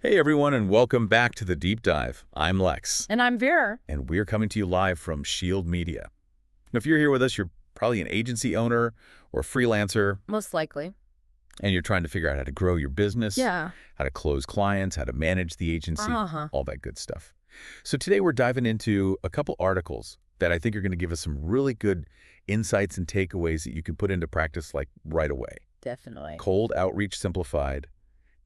Hey everyone, and welcome back to the Deep Dive. I'm Lex, And I'm Vera. and we're coming to you live from Shield Media. Now, if you're here with us, you're probably an agency owner or a freelancer, Most likely. and you're trying to figure out how to grow your business, Yeah. how to close clients, how to manage the agency, Uh-huh. all that good stuff. So today we're diving into a couple articles that I think are going to give us some really good insights and takeaways that you can put into practice like right away. Definitely. Cold Outreach Simplified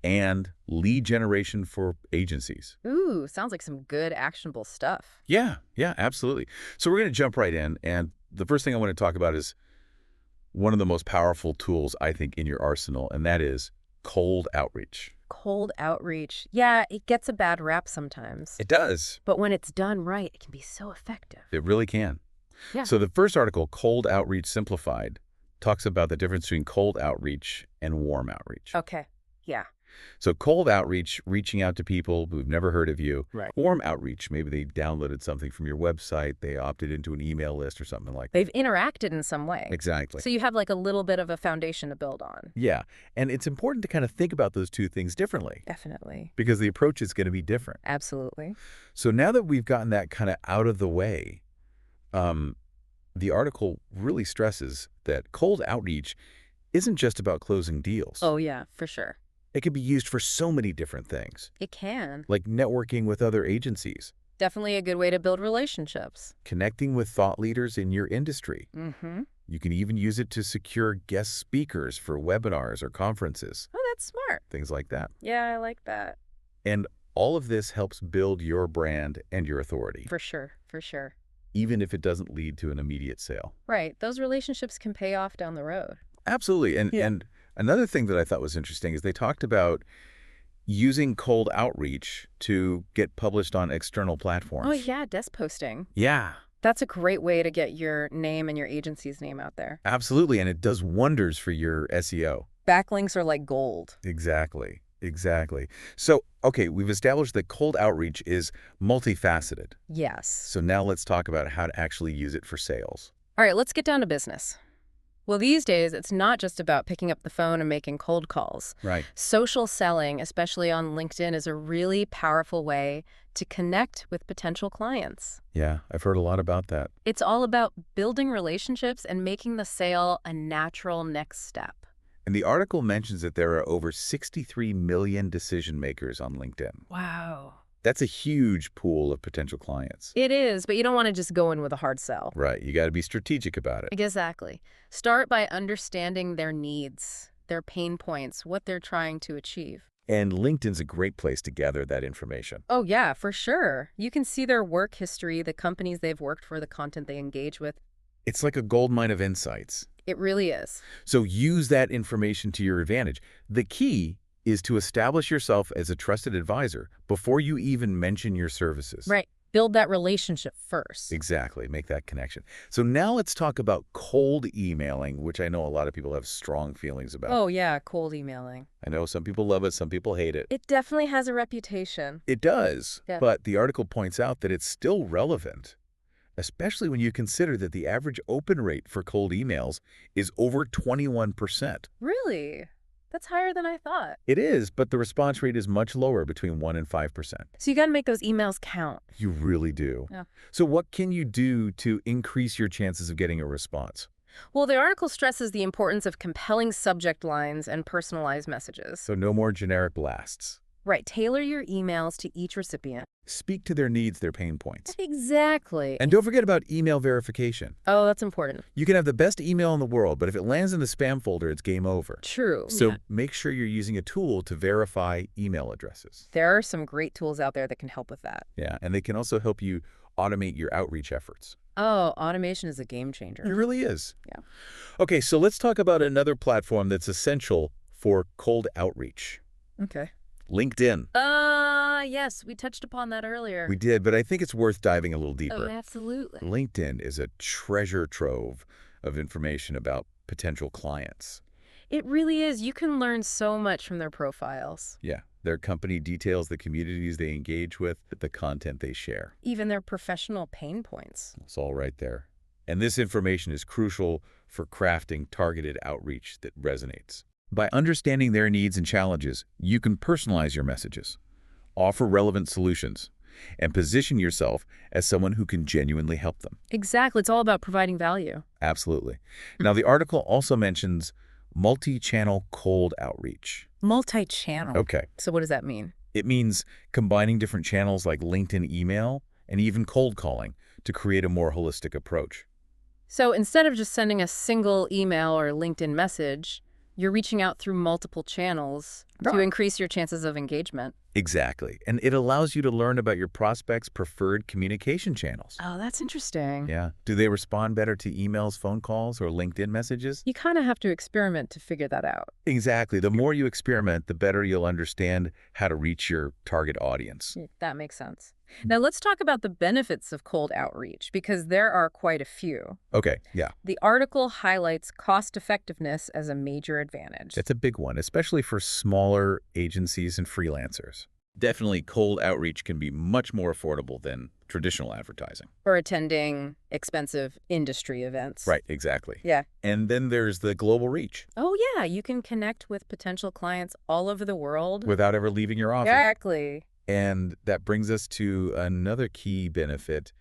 and Lead Generation for Agencies. Ooh, sounds like some good actionable stuff. Yeah, absolutely. So we're going to jump right in, and the first thing I want to talk about is one of the most powerful tools, I think, in your arsenal, and that is cold outreach. Cold outreach. Yeah, it gets a bad rap sometimes. It does. But when it's done right, it can be so effective. It really can. Yeah. So the first article, Cold Outreach Simplified, talks about the difference between cold outreach and warm outreach. Okay. Yeah. So cold outreach, reaching out to people who've never heard of you. Right. Warm outreach, maybe they downloaded something from your website, they opted into an email list or something like that. They've interacted in some way. Exactly. So you have like a little bit of a foundation to build on. Yeah, and it's important to kind of think about those two things differently Definitely. because the approach is going to be different. Absolutely. So now that we've gotten that kind of out of the way, the article really stresses that cold outreach isn't just about closing deals. Oh, yeah, for sure. It can be used for so many different things, It can. like networking with other agencies, Definitely a good way to build relationships. connecting with thought leaders in your industry. Mm-hmm. You can even use it to secure guest speakers for webinars or conferences, Oh, that's smart. things like that. Yeah, I like that. And all of this helps build your brand and your authority, For sure. For sure. even if it doesn't lead to an immediate sale. Right. Those relationships can pay off down the road. Absolutely. And another thing that I thought was interesting is they talked about using cold outreach to get published on external platforms. Oh, yeah, desk posting. Yeah, That's a great way to get your name and your agency's name out there. absolutely. And it does wonders for your SEO. Backlinks are like gold. Exactly. So, okay, we've established that cold outreach is multifaceted. Yes. So now let's talk about how to actually use it for sales. All right, let's get down to business. Well, these days, it's not just about picking up the phone and making cold calls. Right. Social selling, especially on LinkedIn, is a really powerful way to connect with potential clients. Yeah, I've heard a lot about that. It's all about building relationships and making the sale a natural next step. And the article mentions that there are over 63 million decision makers on LinkedIn. Wow. That's a huge pool of potential clients. It is, but you don't want to just go in with a hard sell. Right. You got to be strategic about it. Exactly. Start by understanding their needs, their pain points, what they're trying to achieve. And LinkedIn's a great place to gather that information. Oh, yeah, for sure. You can see their work history, the companies they've worked for, the content they engage with. It's like a goldmine of insights. It really is. So use that information to your advantage. The key is to establish yourself as a trusted advisor before you even mention your services. Right. Build that relationship first. Exactly. Make that connection. So now let's talk about cold emailing, which I know a lot of people have strong feelings about. Oh, yeah, cold emailing. I know some people love it, some people hate it. It definitely has a reputation. It does, Yeah. but the article points out that it's still relevant, especially when you consider that the average open rate for cold emails is over 21%. Really? That's higher than I thought. It is, but the response rate is much lower, between 1% and 5%. So you got to make those emails count. You really do. Yeah. So what can you do to increase your chances of getting a response? Well, the article stresses the importance of compelling subject lines and personalized messages. So no more generic blasts. Right. Tailor your emails to each recipient. Speak to their needs, their pain points. Exactly. And don't forget about email verification. Oh, that's important. You can have the best email in the world, but if it lands in the spam folder, it's game over. True. So Yeah. make sure you're using a tool to verify email addresses. There are some great tools out there that can help with that. Yeah, and they can also help you automate your outreach efforts. Oh, automation is a game changer. It really is. Yeah. Okay, so let's talk about another platform that's essential for cold outreach. Okay. LinkedIn. Yes, we touched upon that earlier. We did, but I think it's worth diving a little Oh, deeper. absolutely. LinkedIn is a treasure trove of information about potential clients. It really is. You can learn so much from their profiles, Yeah, their company details, the communities they engage with, the content they share. even their professional pain points. It's all right there. And this information is crucial for crafting targeted outreach that resonates. By understanding their needs and challenges, you can personalize your messages. offer relevant solutions, and position yourself as someone who can genuinely help them. Exactly. It's all about providing value. Absolutely. Now, the article also mentions multi-channel cold outreach. Multi-channel. Okay. So what does that mean? It means combining different channels like LinkedIn email and even cold calling to create a more holistic approach. So instead of just sending a single email or LinkedIn message, you're reaching out through multiple channels to increase your chances of engagement. Exactly. And it allows you to learn about your prospects' preferred communication channels. Oh, that's interesting. Yeah. Do they respond better to emails, phone calls, or LinkedIn messages? You kind of have to experiment to figure that out. Exactly. The more you experiment, the better you'll understand how to reach your target audience. That makes sense. Now let's talk about the benefits of cold outreach, because there are quite a few. Okay, yeah. The article highlights cost effectiveness as a major advantage. That's a big one, especially for smaller agencies and freelancers. Definitely, cold outreach can be much more affordable than traditional advertising. Or attending expensive industry events. Right, exactly. Yeah. And then there's the global reach. Oh, yeah. You can connect with potential clients all over the world. Without ever leaving your office. Exactly. And that brings us to another key benefit,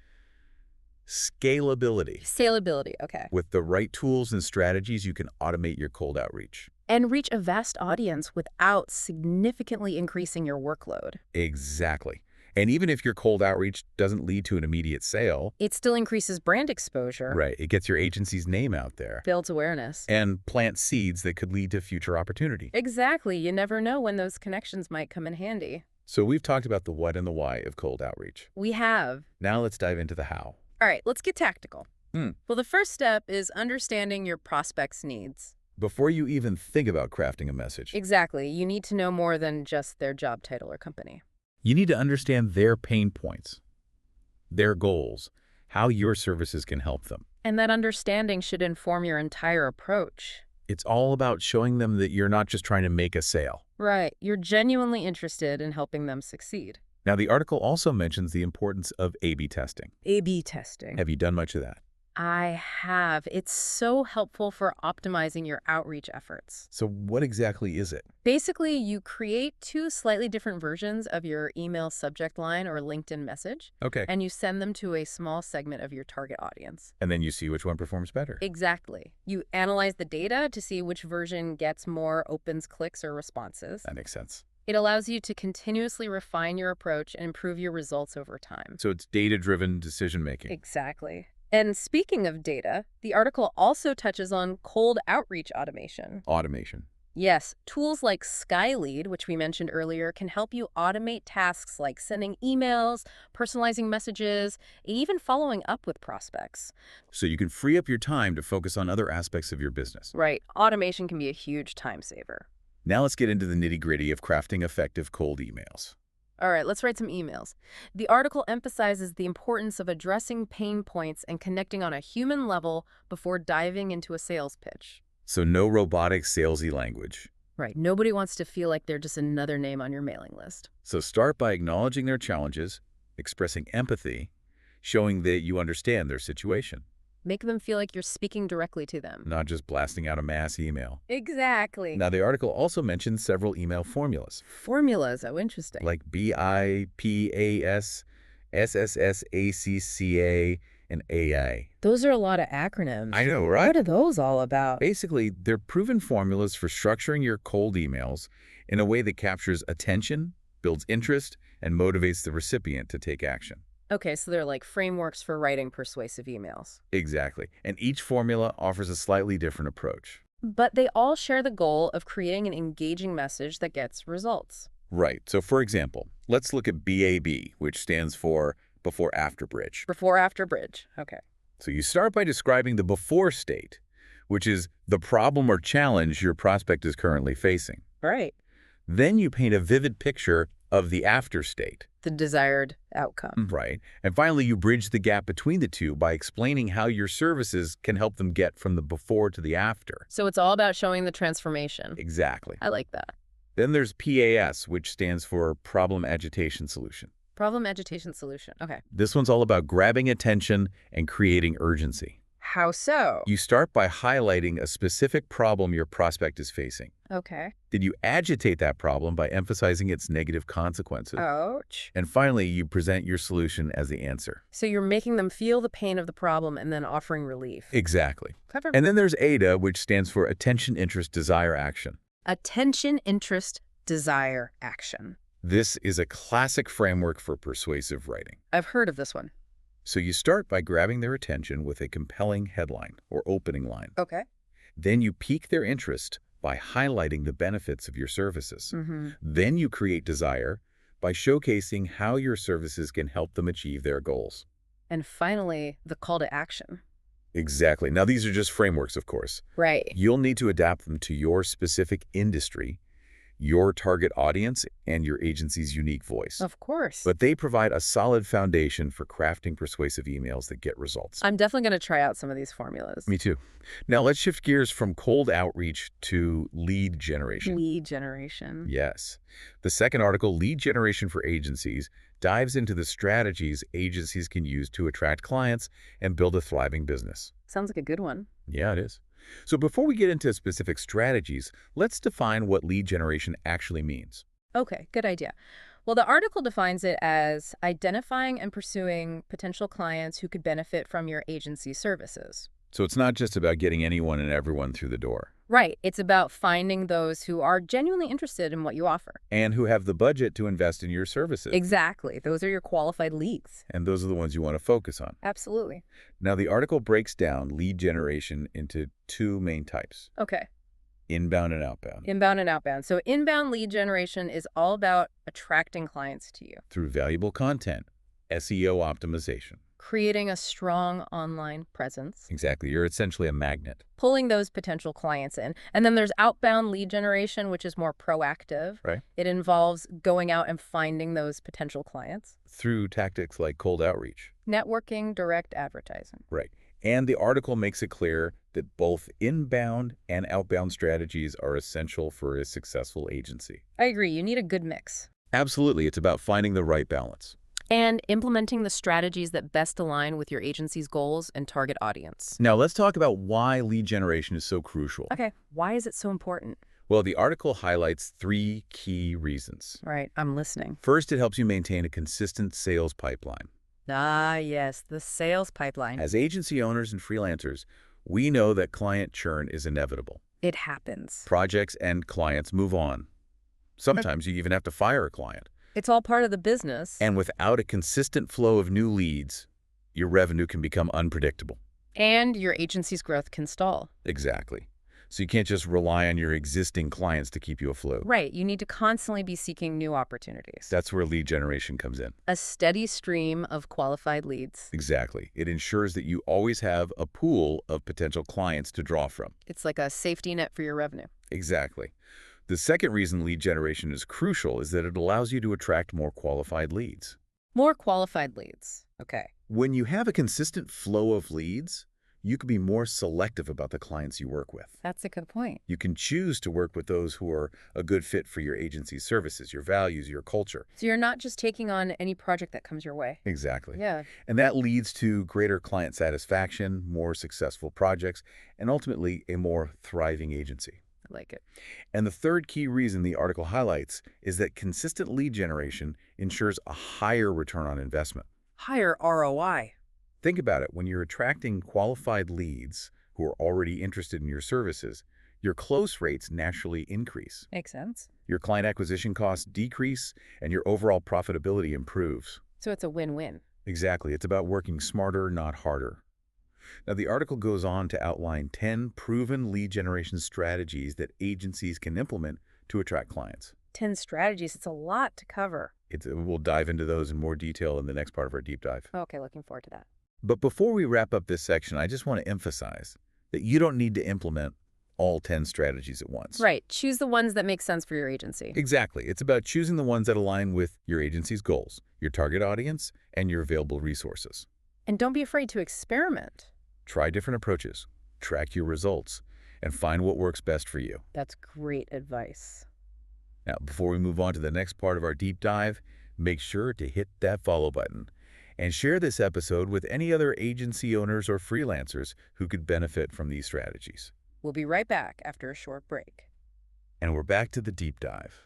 scalability. Scalability, okay. With the right tools and strategies, you can automate your cold outreach. And reach a vast audience without significantly increasing your workload. Exactly. And even if your cold outreach doesn't lead to an immediate sale, it still increases brand exposure. Right. It gets your agency's name out there. Builds awareness. And plants seeds that could lead to future opportunity. Exactly. You never know when those connections might come in handy. So we've talked about the what and the why of cold outreach. We have. Now let's dive into the how. All right, let's get tactical. Hmm. Well, the first step is understanding your prospect's needs. Before you even think about crafting a message. Exactly. You need to know more than just their job title or company. You need to understand their pain points, their goals, how your services can help them. And that understanding should inform your entire approach. It's all about showing them that you're not just trying to make a sale. Right. You're genuinely interested in helping them succeed. Now, the article also mentions the importance of A/B testing. A/B testing. Have you done much of that? I have. It's so helpful for optimizing your outreach efforts. So what exactly is it? Basically, you create two slightly different versions of your email subject line or LinkedIn message. Okay. And you send them to a small segment of your target audience. And then you see which one performs better. Exactly. You analyze the data to see which version gets more opens, clicks, or responses. That makes sense. It allows you to continuously refine your approach and improve your results over time. So it's data-driven decision-making. Exactly. And speaking of data, the article also touches on cold outreach automation. Automation. Yes, tools like Skylead, which we mentioned earlier, can help you automate tasks like sending emails, personalizing messages, even following up with prospects. So you can free up your time to focus on other aspects of your business. Right. Automation can be a huge time saver. Now let's get into the nitty-gritty of crafting effective cold emails. All right, let's write some emails. The article emphasizes the importance of addressing pain points and connecting on a human level before diving into a sales pitch. So no robotic salesy language. Right. Nobody wants to feel like they're just another name on your mailing list. So start by acknowledging their challenges, expressing empathy, showing that you understand their situation. Make them feel like you're speaking directly to them. Not just blasting out a mass email. Exactly. Now, the article also mentions several email formulas. Formulas, oh, interesting. Like BIPAS, SSSACCA, and AI. Those are a lot of acronyms. I know, right? What are those all about? Basically, they're proven formulas for structuring your cold emails in a way that captures attention, builds interest, and motivates the recipient to take action. Okay, so they're like frameworks for writing persuasive emails. Exactly. And each formula offers a slightly different approach. But they all share the goal of creating an engaging message that gets results. Right. So, for example, let's look at BAB, which stands for Before After Bridge. Before After Bridge. Okay. So you start by describing the before state, which is the problem or challenge your prospect is currently facing. Right. Then you paint a vivid picture of the after state. The desired outcome. Right. And finally, you bridge the gap between the two by explaining how your services can help them get from the before to the after. So it's all about showing the transformation. Exactly. I like that. Then there's PAS, which stands for Problem Agitation Solution. Problem Agitation Solution. Okay. This one's all about grabbing attention and creating urgency. How so? You start by highlighting a specific problem your prospect is facing. Okay. Then you agitate that problem by emphasizing its negative consequences. Ouch. And finally, you present your solution as the answer. So you're making them feel the pain of the problem and then offering relief. Exactly. Clever. And then there's AIDA, which stands for Attention, Interest, Desire, Action. Attention, interest, desire, action. This is a classic framework for persuasive writing. I've heard of this one. So you start by grabbing their attention with a compelling headline or opening line. Okay. Then you pique their interest by highlighting the benefits of your services. Mm-hmm. Then you create desire by showcasing how your services can help them achieve their goals. And finally, the call to action. Exactly. Now, these are just frameworks, of course. Right. You'll need to adapt them to your specific industry, your target audience, and your agency's unique voice. Of course. But they provide a solid foundation for crafting persuasive emails that get results. I'm definitely going to try out some of these formulas. Me too. Now, let's shift gears from cold outreach to lead generation. Lead generation. Yes. The second article, Lead Generation for Agencies, dives into the strategies agencies can use to attract clients and build a thriving business. Sounds like a good one. Yeah, it is. So before we get into specific strategies, let's define what lead generation actually means. Okay, good idea. Well, the article defines it as identifying and pursuing potential clients who could benefit from your agency services. So it's not just about getting anyone and everyone through the door. Right. It's about finding those who are genuinely interested in what you offer. And who have the budget to invest in your services. Exactly. Those are your qualified leads. And those are the ones you want to focus on. Absolutely. Now, the article breaks down lead generation into two main types, Okay. inbound and outbound, Inbound and outbound. So inbound lead generation is all about attracting clients to you, through valuable content, SEO optimization. creating a strong online presence, Exactly. You're essentially a magnet. pulling those potential clients in. And then there's outbound lead generation, which is more proactive. Right. It involves going out and finding those potential clients, Through tactics like cold outreach. networking, direct advertising. Right. And the article makes it clear that both inbound and outbound strategies are essential for a successful agency. I agree. You need a good mix. Absolutely. It's about finding the right balance. And implementing the strategies that best align with your agency's goals and target audience. Now, let's talk about why lead generation is so crucial. Okay, why is it so important? Well, the article highlights three key reasons. Right, I'm listening. First, it helps you maintain a consistent sales pipeline. Ah, yes, the sales pipeline. As agency owners and freelancers, we know that client churn is inevitable. It happens. Projects and clients move on. Sometimes you even have to fire a client. It's all part of the business. And without a consistent flow of new leads, your revenue can become unpredictable. And your agency's growth can stall. Exactly. So you can't just rely on your existing clients to keep you afloat. Right, you need to constantly be seeking new opportunities. That's where lead generation comes in. A steady stream of qualified leads. Exactly. It ensures that you always have a pool of potential clients to draw from. It's like a safety net for your revenue. Exactly. The second reason lead generation is crucial is that it allows you to attract more qualified leads. More qualified leads. Okay. When you have a consistent flow of leads, you can be more selective about the clients you work with. That's a good point. You can choose to work with those who are a good fit for your agency's services, your values, your culture. So you're not just taking on any project that comes your way. Exactly. Yeah. And that leads to greater client satisfaction, more successful projects, and ultimately a more thriving agency. I like it. And the third key reason the article highlights is that consistent lead generation ensures a higher return on investment. Higher ROI. Think about it. When you're attracting qualified leads who are already interested in your services, your close rates naturally increase. Makes sense. Your client acquisition costs decrease, and your overall profitability improves. So it's a win-win. Exactly. It's about working smarter, not harder. Now, the article goes on to outline 10 proven lead generation strategies that agencies can implement to attract clients. 10 strategies. It's a lot to cover. We'll dive into those in more detail in the next part of our deep dive. Okay, looking forward to that. But before we wrap up this section, I just want to emphasize that you don't need to implement all 10 strategies at once. Right. Choose the ones that make sense for your agency. Exactly. It's about choosing the ones that align with your agency's goals, your target audience, and your available resources. And don't be afraid to experiment. Try different approaches, track your results, and find what works best for you. That's great advice. Now, before we move on to the next part of our deep dive, make sure to hit that follow button and share this episode with any other agency owners or freelancers who could benefit from these strategies. We'll be right back after a short break. And we're back to the deep dive,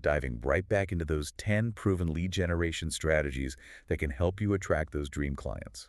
diving right back into those 10 proven lead generation strategies that can help you attract those dream clients.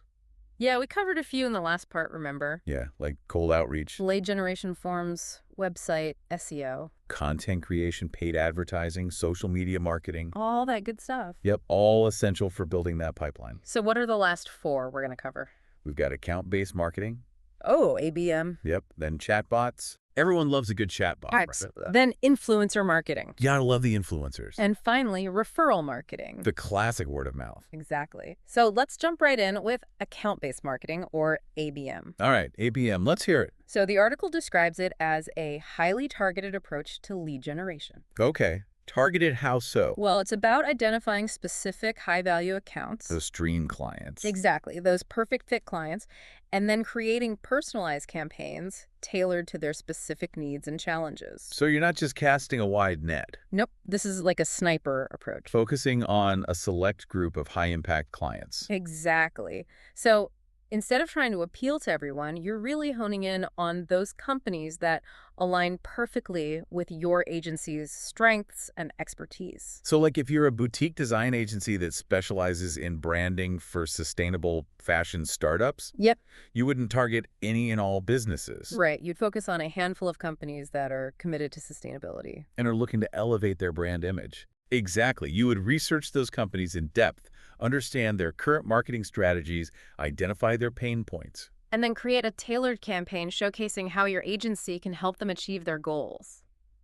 Yeah, we covered a few in the last part, remember? Yeah, like cold outreach, Lead generation forms, website, SEO, content creation, paid advertising, social media marketing. all that good stuff. Yep, all essential for building that pipeline. So what are the last four we're going to cover? We've got account-based marketing. Oh, ABM. Yep, then chatbots. Everyone loves a good chatbot, right? Then influencer marketing. You gotta love the influencers. And finally, referral marketing. The classic word of mouth. Exactly. So let's jump right in with account-based marketing, or ABM. All right, ABM, let's hear it. So the article describes it as a highly targeted approach to lead generation. Okay, targeted how so? Well, it's about identifying specific high-value accounts. Those dream clients. Exactly, those perfect fit clients, and then creating personalized campaigns tailored to their specific needs and challenges. So you're not just casting a wide net. Nope, this is like a sniper approach. Focusing on a select group of high-impact clients. Exactly. So instead of trying to appeal to everyone, you're really honing in on those companies that align perfectly with your agency's strengths and expertise. So like if you're a boutique design agency that specializes in branding for sustainable fashion startups, Yep. you wouldn't target any and all businesses. Right. You'd focus on a handful of companies that are committed to sustainability. And are looking to elevate their brand image. Exactly. You would research those companies in depth, understand their current marketing strategies, identify their pain points. And then create a tailored campaign showcasing how your agency can help them achieve their goals.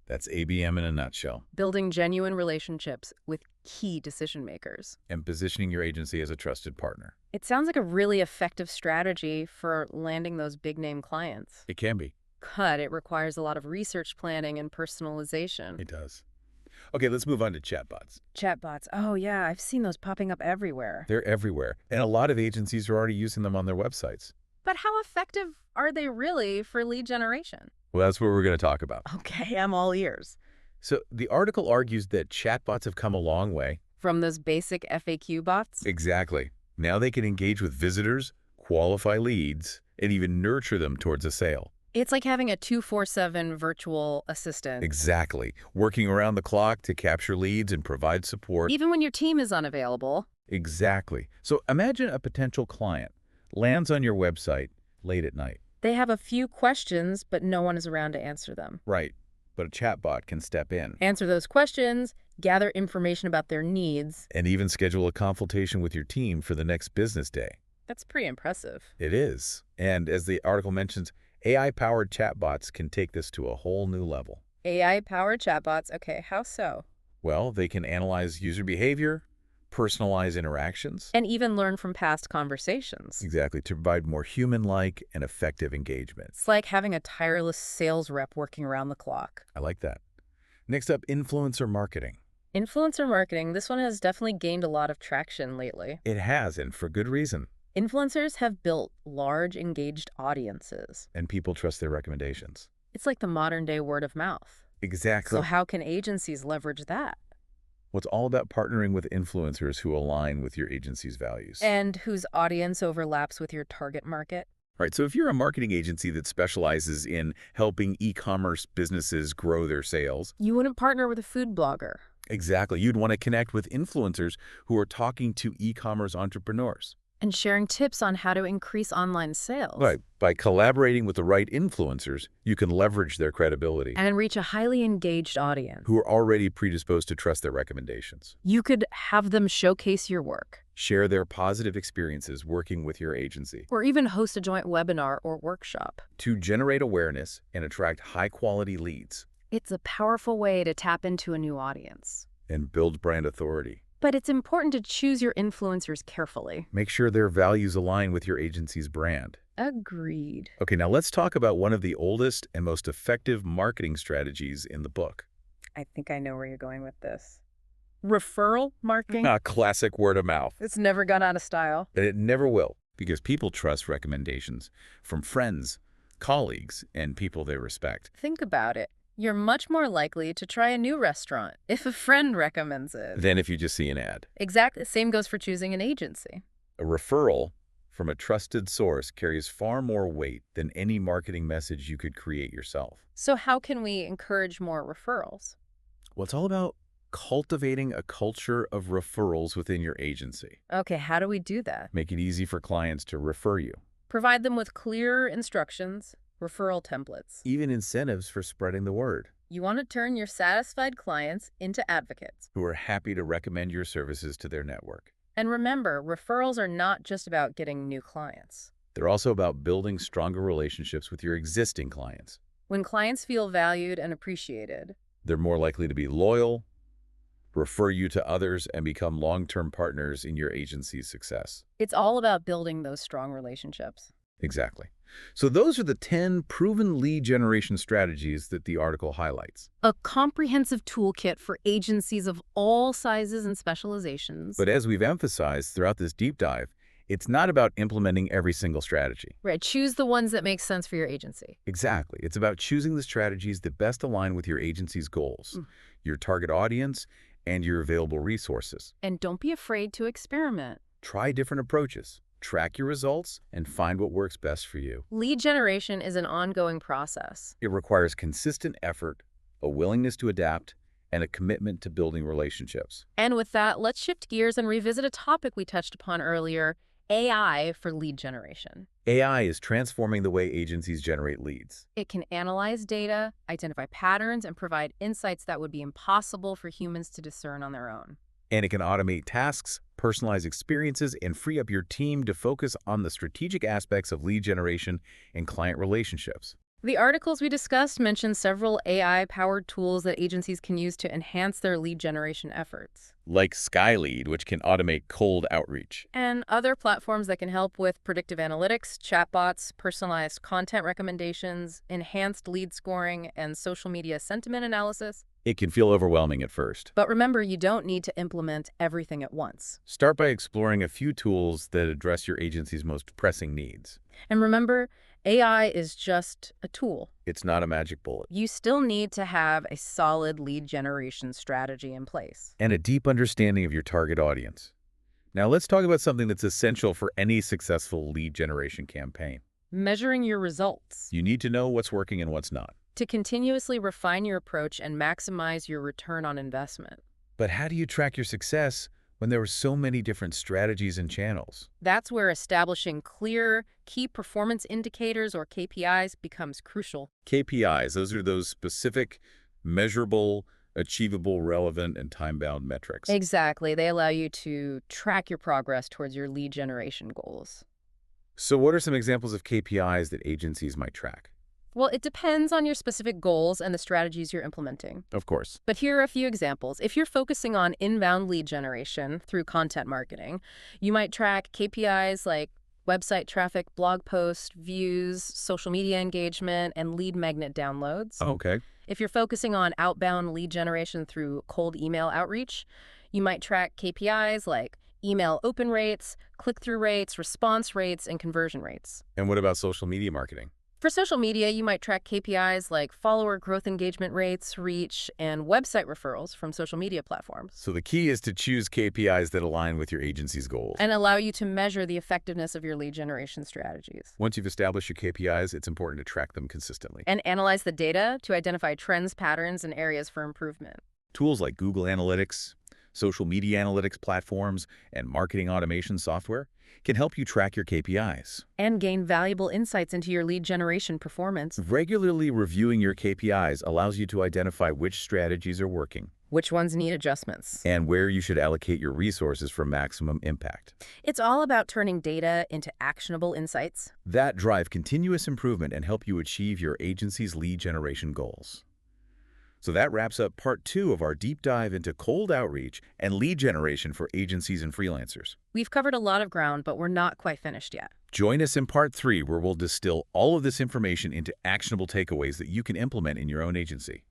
That's ABM in a nutshell. Building genuine relationships with key decision makers. And positioning your agency as a trusted partner. It sounds like a really effective strategy for landing those big name clients. It can be. But it requires a lot of research planning and personalization. It does. Okay, let's move on to chatbots. Chatbots. Oh, yeah, I've seen those popping up everywhere. They're everywhere, and a lot of agencies are already using them on their websites. But how effective are they really for lead generation? Well, that's what we're going to talk about. Okay, I'm all ears. So the article argues that chatbots have come a long way. From those basic FAQ bots? Exactly. Now they can engage with visitors, qualify leads, and even nurture them towards a sale. It's like having a 24/7 virtual assistant. Exactly. Working around the clock to capture leads and provide support. Even when your team is unavailable. Exactly. So imagine a potential client lands on your website late at night. They have a few questions, but no one is around to answer them. Right. But a chatbot can step in. Answer those questions, gather information about their needs. And even schedule a consultation with your team for the next business day. That's pretty impressive. It is. And as the article mentions, AI-powered chatbots can take this to a whole new level. AI-powered chatbots. Okay, how so? Well, they can analyze user behavior, personalize interactions. And even learn from past conversations. Exactly, to provide more human-like and effective engagement. It's like having a tireless sales rep working around the clock. I like that. Next up, influencer marketing. Influencer marketing, this one has definitely gained a lot of traction lately. It has, and for good reason. Influencers have built large, engaged audiences. And people trust their recommendations. It's like the modern-day word of mouth. Exactly. So how can agencies leverage that? Well, it's all about partnering with influencers who align with your agency's values. And whose audience overlaps with your target market? Right, so if you're a marketing agency that specializes in helping e-commerce businesses grow their sales. You wouldn't partner with a food blogger. Exactly. You'd want to connect with influencers who are talking to e-commerce entrepreneurs. And sharing tips on how to increase online sales. Right. By collaborating with the right influencers, you can leverage their credibility. And reach a highly engaged audience. Who are already predisposed to trust their recommendations. You could have them showcase your work. Share their positive experiences working with your agency. Or even host a joint webinar or workshop. To generate awareness and attract high-quality leads. It's a powerful way to tap into a new audience. And build brand authority. But it's important to choose your influencers carefully. Make sure their values align with your agency's brand. Agreed. Okay, now let's talk about one of the oldest and most effective marketing strategies in the book. I think I know where you're going with this. Referral marketing? A classic word of mouth. It's never gone out of style. And it never will, because people trust recommendations from friends, colleagues, and people they respect. Think about it. You're much more likely to try a new restaurant if a friend recommends it. Than if you just see an ad. Exactly. Same goes for choosing an agency. A referral from a trusted source carries far more weight than any marketing message you could create yourself. So how can we encourage more referrals? Well, it's all about cultivating a culture of referrals within your agency. Okay, how do we do that? Make it easy for clients to refer you. Provide them with clear instructions, referral templates. Even incentives for spreading the word, You want to turn your satisfied clients into advocates. who are happy to recommend your services to their network. And remember, referrals are not just about getting new clients. They're also about building stronger relationships with your existing clients. When clients feel valued and appreciated, They're more likely to be loyal, refer you to others, and become long-term partners in your agency's success. it's all about building those strong relationships. Exactly. So those are the 10 proven lead generation strategies that the article highlights. A comprehensive toolkit for agencies of all sizes and specializations. But as we've emphasized throughout this deep dive, it's not about implementing every single strategy. Right, choose the ones that make sense for your agency. Exactly. It's about choosing the strategies that best align with your agency's goals, your target audience, and your available resources. And don't be afraid to experiment. Try different approaches, track your results, and find what works best for you. Lead generation is an ongoing process. It requires consistent effort, a willingness to adapt, and a commitment to building relationships. And with that, let's shift gears and revisit a topic we touched upon earlier, AI for lead generation. AI is transforming the way agencies generate leads. It can analyze data, identify patterns, and provide insights that would be impossible for humans to discern on their own. And it can automate tasks, personalize experiences, and free up your team to focus on the strategic aspects of lead generation and client relationships. The articles we discussed mention several AI-powered tools that agencies can use to enhance their lead generation efforts. Like Skylead, which can automate cold outreach. And other platforms that can help with predictive analytics, chatbots, personalized content recommendations, enhanced lead scoring, and social media sentiment analysis. It can feel overwhelming at first. But remember, you don't need to implement everything at once. Start by exploring a few tools that address your agency's most pressing needs. And remember, AI is just a tool. It's not a magic bullet. You still need to have a solid lead generation strategy in place. And a deep understanding of your target audience. Now let's talk about something that's essential for any successful lead generation campaign. Measuring your results. You need to know what's working and what's not. To continuously refine your approach and maximize your return on investment. But how do you track your success when there are so many different strategies and channels? That's where establishing clear key performance indicators or KPIs becomes crucial. KPIs, those are those specific, measurable, achievable, relevant, and time-bound metrics. Exactly. They allow you to track your progress towards your lead generation goals. So what are some examples of KPIs that agencies might track? Well, it depends on your specific goals and the strategies you're implementing. Of course. But here are a few examples. If you're focusing on inbound lead generation through content marketing, you might track KPIs like website traffic, blog post, views, social media engagement, and lead magnet downloads. Okay. If you're focusing on outbound lead generation through cold email outreach, you might track KPIs like email open rates, click-through rates, response rates, and conversion rates. And what about social media marketing? For social media, you might track KPIs like follower growth engagement rates, reach, and website referrals from social media platforms. So the key is to choose KPIs that align with your agency's goals. And allow you to measure the effectiveness of your lead generation strategies. Once you've established your KPIs, it's important to track them consistently. And analyze the data to identify trends, patterns, and areas for improvement. Tools like Google Analytics, social media analytics platforms, and marketing automation software can help you track your KPIs. And gain valuable insights into your lead generation performance. Regularly reviewing your KPIs allows you to identify which strategies are working, Which ones need adjustments. and where you should allocate your resources for maximum impact. It's all about turning data into actionable insights. That drive continuous improvement and help you achieve your agency's lead generation goals. So that wraps up part 2 of our deep dive into cold outreach and lead generation for agencies and freelancers. We've covered a lot of ground, but we're not quite finished yet. Join us in part 3, where we'll distill all of this information into actionable takeaways that you can implement in your own agency.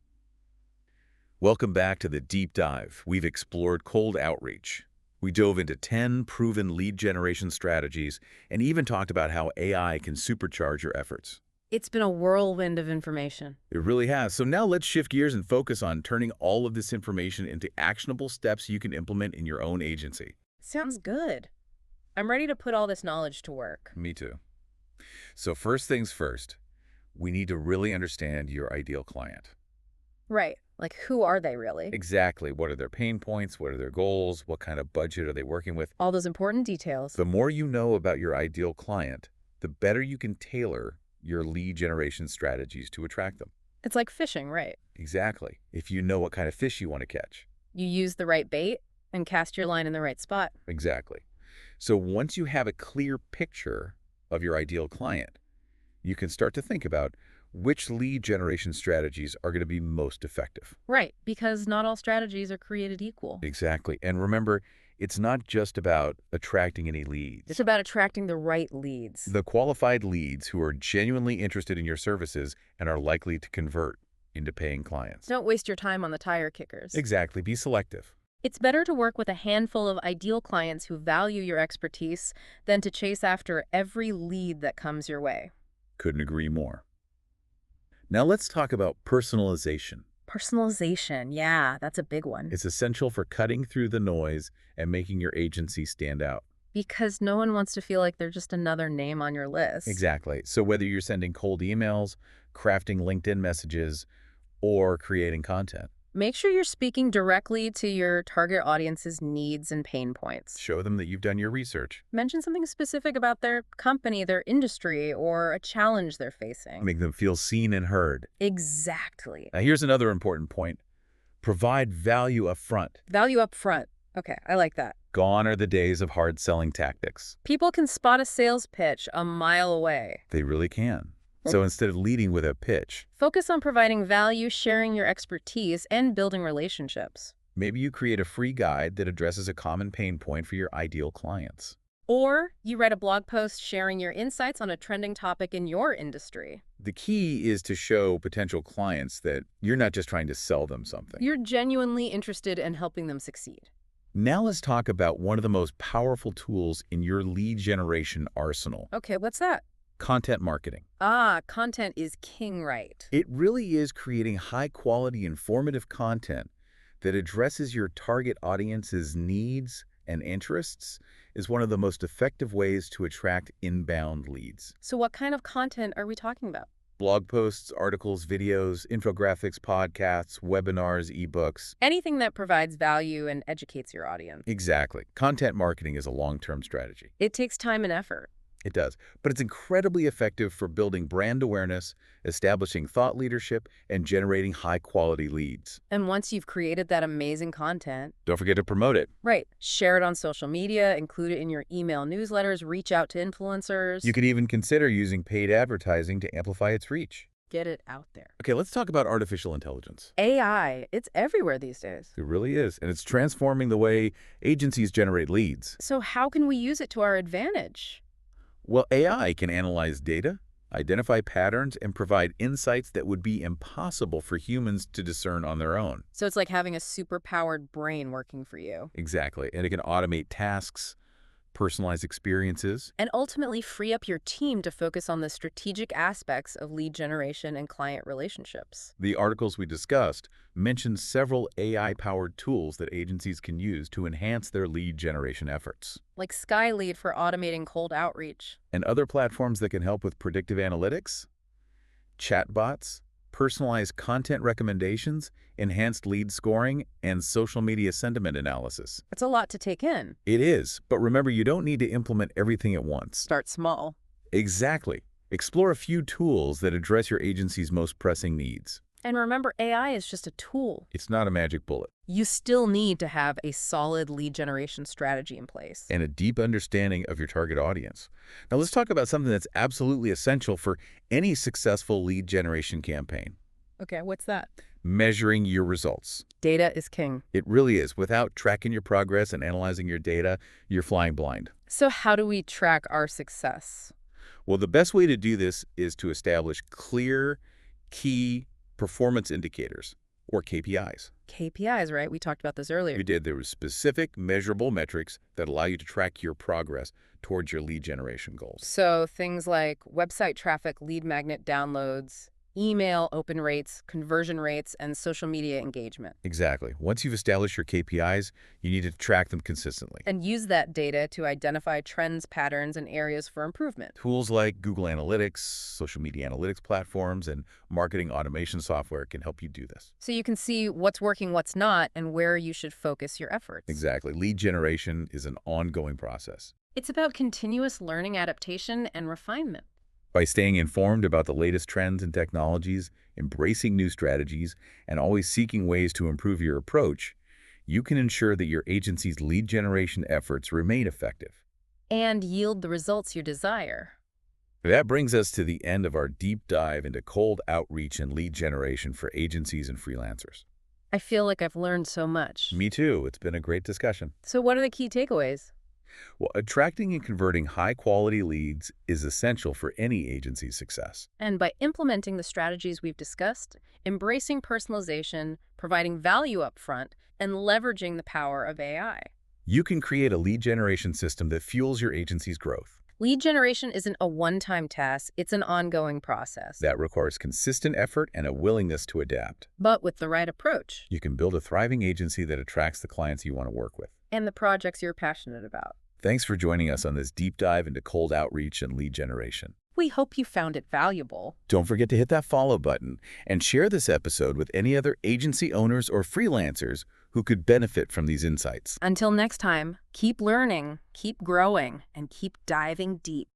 Welcome back to the deep dive. We've explored cold outreach. We dove into 10 proven lead generation strategies and even talked about how AI can supercharge your efforts. It's been a whirlwind of information. It really has. So now let's shift gears and focus on turning all of this information into actionable steps you can implement in your own agency. Sounds good. I'm ready to put all this knowledge to work. Me too. So first things first, we need to really understand your ideal client. Right. Like, who are they really? Exactly. What are their pain points? What are their goals? What kind of budget are they working with? All those important details. The more you know about your ideal client, the better you can tailor your lead generation strategies to attract them. It's like fishing, right? Exactly. If you know what kind of fish you want to catch. You use the right bait and cast your line in the right spot. Exactly. So once you have a clear picture of your ideal client, you can start to think about which lead generation strategies are going to be most effective. Right, because not all strategies are created equal. Exactly. And remember, it's not just about attracting any leads. It's about attracting the right leads. The qualified leads who are genuinely interested in your services and are likely to convert into paying clients. Don't waste your time on the tire kickers. Exactly. Be selective. It's better to work with a handful of ideal clients who value your expertise than to chase after every lead that comes your way. Couldn't agree more. Now let's talk about personalization. Personalization, yeah, that's a big one. It's essential for cutting through the noise and making your agency stand out. Because no one wants to feel like they're just another name on your list. Exactly. So whether you're sending cold emails, crafting LinkedIn messages, or creating content, Make sure you're speaking directly to your target audience's needs and pain points. show them that you've done your research. Mention something specific about their company, their industry, or a challenge they're facing. Make them feel seen and heard. Exactly. Now here's another important point. Provide value up front. Value up front. Okay, I like that. Gone are the days of hard selling tactics. People can spot a sales pitch a mile away. They really can. So instead of leading with a pitch, Focus on providing value, sharing your expertise, and building relationships. maybe you create a free guide that addresses a common pain point for your ideal clients. Or you write a blog post sharing your insights on a trending topic in your industry. The key is to show potential clients that you're not just trying to sell them something. You're genuinely interested in helping them succeed. Now let's talk about one of the most powerful tools in your lead generation arsenal, Okay, what's that? content marketing. Content is king, right? It really is creating high-quality, informative content that addresses your target audience's needs and interests is one of the most effective ways to attract inbound leads. So what kind of content are we talking about? Blog posts, articles, videos, infographics, podcasts, webinars, ebooks. Anything that provides value and educates your audience. Exactly. Content marketing is a long-term strategy. It takes time and effort. It does. But it's incredibly effective for building brand awareness, establishing thought leadership, and generating high-quality leads. And once you've created that amazing content, Don't forget to promote it. right, share it on social media, include it in your email newsletters, reach out to influencers. You could even consider using paid advertising to amplify its reach. Get it out there. Okay, let's talk about artificial intelligence. AI, it's everywhere these days. It really is, and it's transforming the way agencies generate leads. So how can we use it to our advantage? Well, AI can analyze data, identify patterns, and provide insights that would be impossible for humans to discern on their own. So it's like having a super-powered brain working for you. Exactly, and it can automate tasks, personalize experiences. And ultimately free up your team to focus on the strategic aspects of lead generation and client relationships. The articles we discussed mention several AI-powered tools that agencies can use to enhance their lead generation efforts, Like Skylead for automating cold outreach. and other platforms that can help with predictive analytics, chatbots, personalized content recommendations, enhanced lead scoring, and social media sentiment analysis. It's a lot to take in. It is, but remember, you don't need to implement everything at once. Start small. Exactly. Explore a few tools that address your agency's most pressing needs. And remember, AI is just a tool. It's not a magic bullet. You still need to have a solid lead generation strategy in place. And a deep understanding of your target audience. Now let's talk about something that's absolutely essential for any successful lead generation campaign. Okay, what's that? Measuring your results. Data is king. It really is. Without tracking your progress and analyzing your data, you're flying blind. So how do we track our success? Well, the best way to do this is to establish clear, key performance indicators, or KPIs. KPIs, right? We talked about this earlier. You did. There were specific, measurable metrics that allow you to track your progress towards your lead generation goals. So things like website traffic, lead magnet downloads, email open rates, conversion rates, and social media engagement. Exactly. Once you've established your KPIs, you need to track them consistently. And use that data to identify trends, patterns, and areas for improvement. Tools like Google Analytics, social media analytics platforms, and marketing automation software can help you do this. So you can see what's working, what's not, and where you should focus your efforts. Exactly. Lead generation is an ongoing process. It's about continuous learning, adaptation, and refinement. By staying informed about the latest trends and technologies, embracing new strategies, and always seeking ways to improve your approach, you can ensure that your agency's lead generation efforts remain effective. And yield the results you desire. That brings us to the end of our deep dive into cold outreach and lead generation for agencies and freelancers. I feel like I've learned so much. Me too. It's been a great discussion. So what are the key takeaways? Well, attracting and converting high-quality leads is essential for any agency's success. And by implementing the strategies we've discussed, embracing personalization, providing value up front, and leveraging the power of AI. You can create a lead generation system that fuels your agency's growth. Lead generation isn't a one-time task, it's an ongoing process. That requires consistent effort and a willingness to adapt. But with the right approach. You can build a thriving agency that attracts the clients you want to work with. And the projects you're passionate about. Thanks for joining us on this deep dive into cold outreach and lead generation. We hope you found it valuable. Don't forget to hit that follow button and share this episode with any other agency owners or freelancers who could benefit from these insights. Until next time, keep learning, keep growing, and keep diving deep.